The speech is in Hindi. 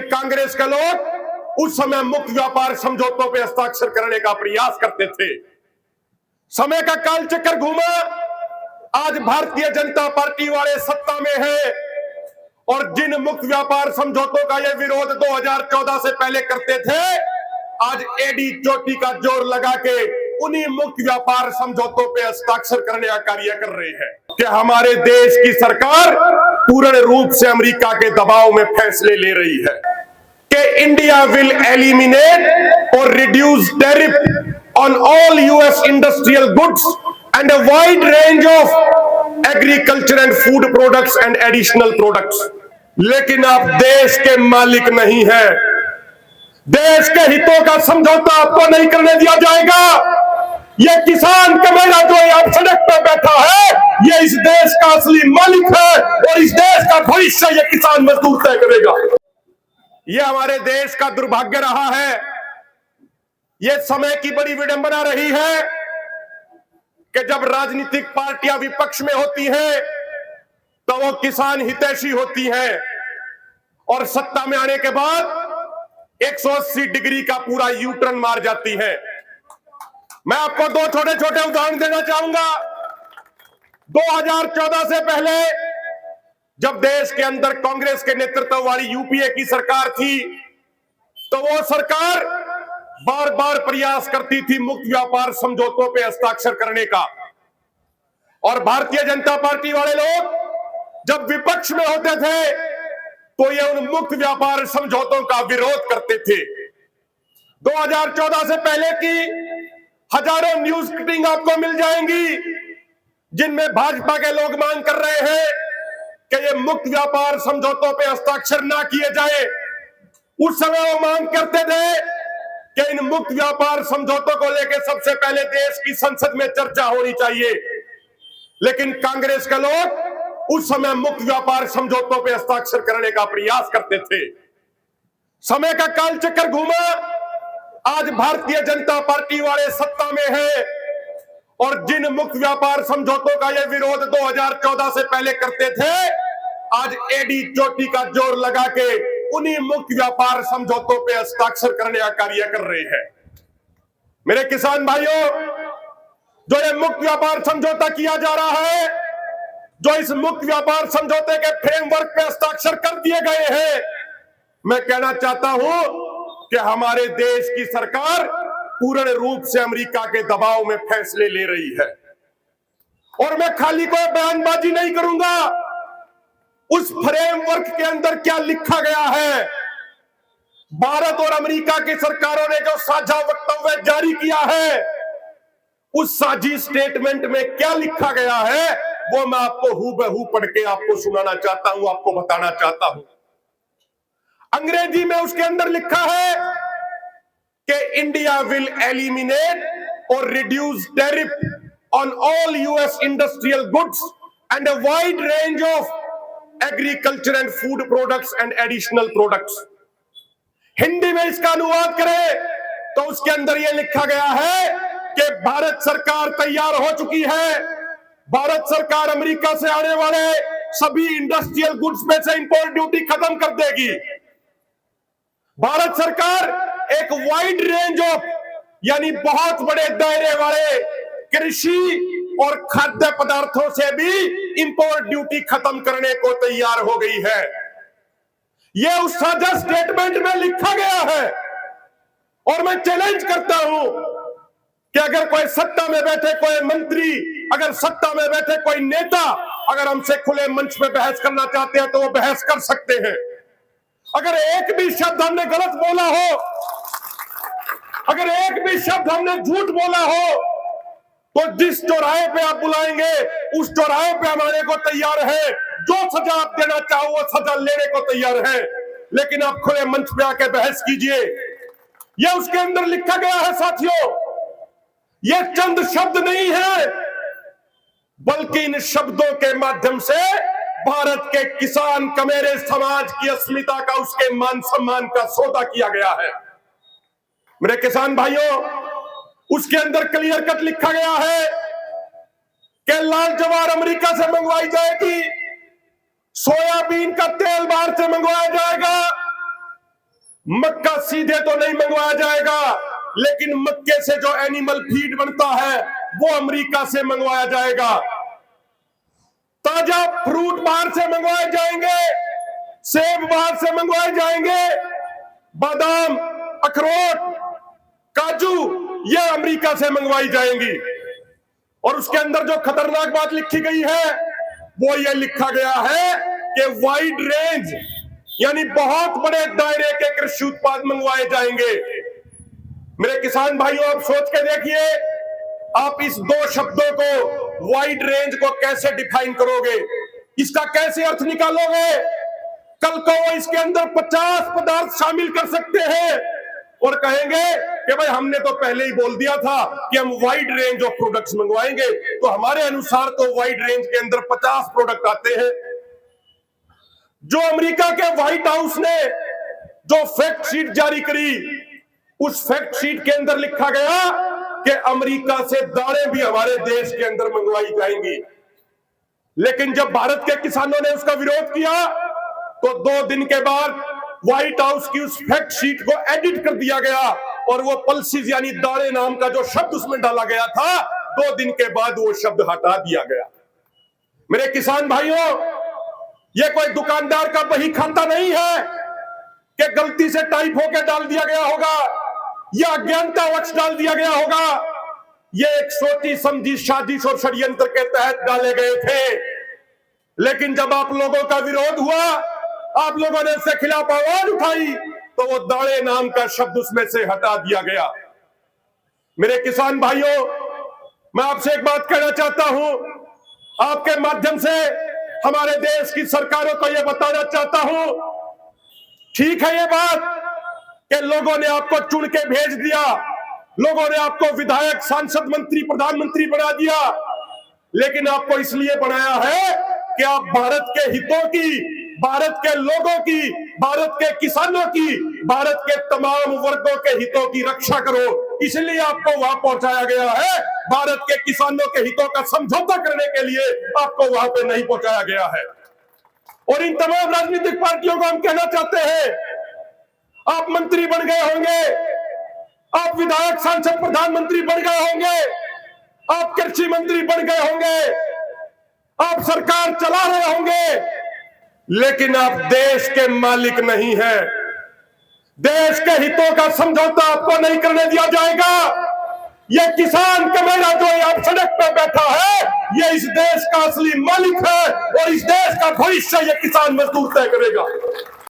कांग्रेस के लोग उस समय मुक्त व्यापार समझौतों पे हस्ताक्षर करने का प्रयास करते थे। समय का काल चक्कर घूमा, आज भारतीय जनता पार्टी वाले सत्ता में है और जिन मुक्त व्यापार समझौतों का ये विरोध 2014 से पहले करते थे, आज एडी चोटी का जोर लगा के उन्हीं मुक्त व्यापार समझौतों पे हस्ताक्षर करने का कार्य कर रहे हैं कि हमारे देश की सरकार पूर्ण रूप से अमेरिका के दबाव में फैसले ले रही है कि इंडिया विल एलिमिनेट और reduce tariff on all US industrial goods and a wide range of agriculture and food products and additional products. लेकिन आप देश के मालिक नहीं है, देश के हितों का समझौता आपको नहीं करने दिया जाएगा। ये किसान कमेला जो आप सड़क पर बैठा है, ये इस देश का असली मालिक है और इस देश का भविष्य ये किसान मजदूर तय करेगा। ये हमारे देश का दुर्भाग्य रहा है। ये समय की बड़ी विडंबना रही है कि जब राजनीतिक पार्टियां विपक्ष में होती हैं तो वो किसान हितैषी होती हैं और सत्ता में आने के बाद 180 डिग्री का पूरा यू टर्न मार जाती है। मैं आपको दो छोटे छोटे उदाहरण देना चाहूंगा। 2014 से पहले जब देश के अंदर कांग्रेस के नेतृत्व वाली यूपीए की सरकार थी तो वो सरकार बार बार प्रयास करती थी मुक्त व्यापार समझौतों पे हस्ताक्षर करने का, और भारतीय जनता पार्टी वाले लोग जब विपक्ष में होते थे तो ये उन मुक्त व्यापार समझौतों का विरोध करते थे। 2014 से पहले की हजारों न्यूज क्लिपिंग आपको मिल जाएंगी जिनमें भाजपा के लोग मांग कर रहे हैं कि ये मुक्त व्यापार समझौतों पे हस्ताक्षर ना किए जाए। उस समय वो मांग करते थे कि इन मुक्त व्यापार समझौतों को लेकर सबसे पहले देश की संसद में चर्चा होनी चाहिए। लेकिन कांग्रेस के लोग उस समय मुक्त व्यापार समझौतों पे हस्ताक्षर करने का प्रयास करते थे। समय का काल चक्कर घूमा, आज भारतीय जनता पार्टी वाले सत्ता में है और जिन मुक्त व्यापार समझौतों का यह विरोध 2014 से पहले करते थे, आज एडी चोटी का जोर लगा के उन्हीं मुक्त व्यापार समझौतों पे हस्ताक्षर करने का कार्य कर रहे हैं। मेरे किसान भाइयों, जो ये मुक्त व्यापार समझौता किया जा रहा है, जो इस मुक्त व्यापार समझौते के फ्रेमवर्क पे हस्ताक्षर कर दिए गए हैं, मैं कहना चाहता हूं कि हमारे देश की सरकार पूर्ण रूप से अमेरिका के दबाव में फैसले ले रही है। और मैं खाली कोई बयानबाजी नहीं करूंगा। उस फ्रेमवर्क के अंदर क्या लिखा गया है, भारत और अमेरिका की सरकारों ने जो साझा वक्तव्य जारी किया है, उस साझी स्टेटमेंट में क्या लिखा गया है वो मैं आपको हूबहू पढ़ के आपको सुनाना चाहता हूं, आपको बताना चाहता हूं। अंग्रेजी में उसके अंदर लिखा है कि इंडिया विल एलिमिनेट और reduce tariff on all US industrial goods and a wide range of agriculture and food products and additional products. Hindi में इसका अनुवाद करें तो उसके अंदर यह लिखा गया है कि भारत सरकार तैयार हो चुकी है, भारत सरकार अमेरिका से आने वाले सभी इंडस्ट्रियल गुड्स में से इंपोर्ट ड्यूटी खत्म कर देगी। भारत सरकार एक वाइड रेंज ऑफ यानी बहुत बड़े दायरे वाले कृषि और खाद्य पदार्थों से भी इंपोर्ट ड्यूटी खत्म करने को तैयार हो गई है। यह उस साझा स्टेटमेंट में लिखा गया है और मैं चैलेंज करता हूं कि अगर कोई सत्ता में बैठे कोई मंत्री, अगर सत्ता में बैठे कोई नेता अगर हमसे खुले मंच में बहस करना चाहते हैं तो वो बहस कर सकते हैं। अगर एक भी शब्द हमने गलत बोला हो, अगर एक भी शब्द हमने झूठ बोला हो, तो जिस चौराहे पे आप बुलाएंगे उस चौराहे पे हमारे को तैयार है। जो सजा आप देना चाहो वो सजा लेने को तैयार है, लेकिन आप खुले मंच पे आके बहस कीजिए। यह उसके अंदर लिखा गया है साथियों। ये चंद शब्द नहीं है, बल्कि इन शब्दों के माध्यम से भारत के किसान कमेरे समाज की अस्मिता का, उसके मान सम्मान का सौदा किया गया है। मेरे किसान भाइयों, उसके अंदर क्लियर कट लिखा गया है कि लाल जवार अमेरिका से मंगवाई जाएगी, सोयाबीन का तेल बाहर से मंगवाया जाएगा, मक्का सीधे तो नहीं मंगवाया जाएगा, लेकिन मक्के से जो एनिमल फीड बनता है वो अमेरिका से मंगवाया जाएगा। ताजा फ्रूट बाहर से मंगवाए जाएंगे, सेब बाहर से मंगवाए जाएंगे, बादाम, अखरोट, काजू ये अमेरिका से मंगवाई जाएंगी। और उसके अंदर जो खतरनाक बात लिखी गई है वो ये लिखा गया है कि वाइड रेंज यानी बहुत बड़े दायरे के कृषि उत्पाद मंगवाए जाएंगे। मेरे किसान भाइयों, आप सोच के देखिए, आप इस दो शब्दों को वाइड रेंज को कैसे डिफाइन करोगे, इसका कैसे अर्थ निकालोगे? कल को वो इसके अंदर 50 पदार्थ शामिल कर सकते हैं और कहेंगे कि भाई हमने तो पहले ही बोल दिया था कि हम वाइड रेंज ऑफ प्रोडक्ट्स मंगवाएंगे, तो हमारे अनुसार तो वाइड रेंज के अंदर 50 प्रोडक्ट आते हैं। जो अमेरिका के व्हाइट हाउस ने जो फैक्ट शीट जारी करी, उस फैक्ट शीट के अंदर लिखा गया कि अमेरिका से दालें भी हमारे देश के अंदर मंगवाई जाएंगी। लेकिन जब भारत के किसानों ने उसका विरोध किया तो 2 दिन के बाद व्हाइट हाउस की उस फैक्ट शीट को एडिट कर दिया गया और वो पल्सीज यानी दालें नाम का जो शब्द उसमें डाला गया था, 2 दिन के बाद वो शब्द हटा दिया गया। मेरे किसान भाइयों, ये कोई दुकानदार का बही खाता नहीं है कि गलती से टाइप होकर डाल दिया गया होगा या अज्ञानतावश डाल दिया गया होगा। ये एक सोची समझी साजिश और षड्यंत्र के तहत डाले गए थे। लेकिन जब आप लोगों का विरोध हुआ, आप लोगों ने इसके खिलाफ आवाज उठाई, तो वो दालें नाम का शब्द उसमें से हटा दिया गया। मेरे किसान भाइयों, मैं आपसे एक बात कहना चाहता हूं, आपके माध्यम से हमारे देश की सरकारों को यह बताना चाहता हूं, ठीक है ये बात कि लोगों ने आपको चुन के भेज दिया, लोगों ने आपको विधायक, सांसद, मंत्री, प्रधानमंत्री बना दिया, लेकिन आपको इसलिए बनाया है कि आप भारत के हितों की, भारत के लोगों की, भारत के किसानों की, भारत के तमाम वर्गों के हितों की रक्षा करो। इसलिए आपको वहां पहुंचाया गया है। भारत के किसानों के हितों का समझौता करने के लिए आपको वहां पे नहीं पहुंचाया गया है। और इन तमाम राजनीतिक पार्टियों को हम कहना चाहते हैं, आप मंत्री बन गए होंगे, आप विधायक, सांसद, प्रधानमंत्री बन गए होंगे, आप कृषि मंत्री बन गए होंगे, आप सरकार चला रहे होंगे, लेकिन आप देश के मालिक नहीं हैं। देश के हितों का समझौता आपको नहीं करने दिया जाएगा। ये किसान कमेला जो यहाँ सड़क पर बैठा है, ये इस देश का असली मालिक है और इस देश का भविष्य ये किसान मजदूर तय करेगा।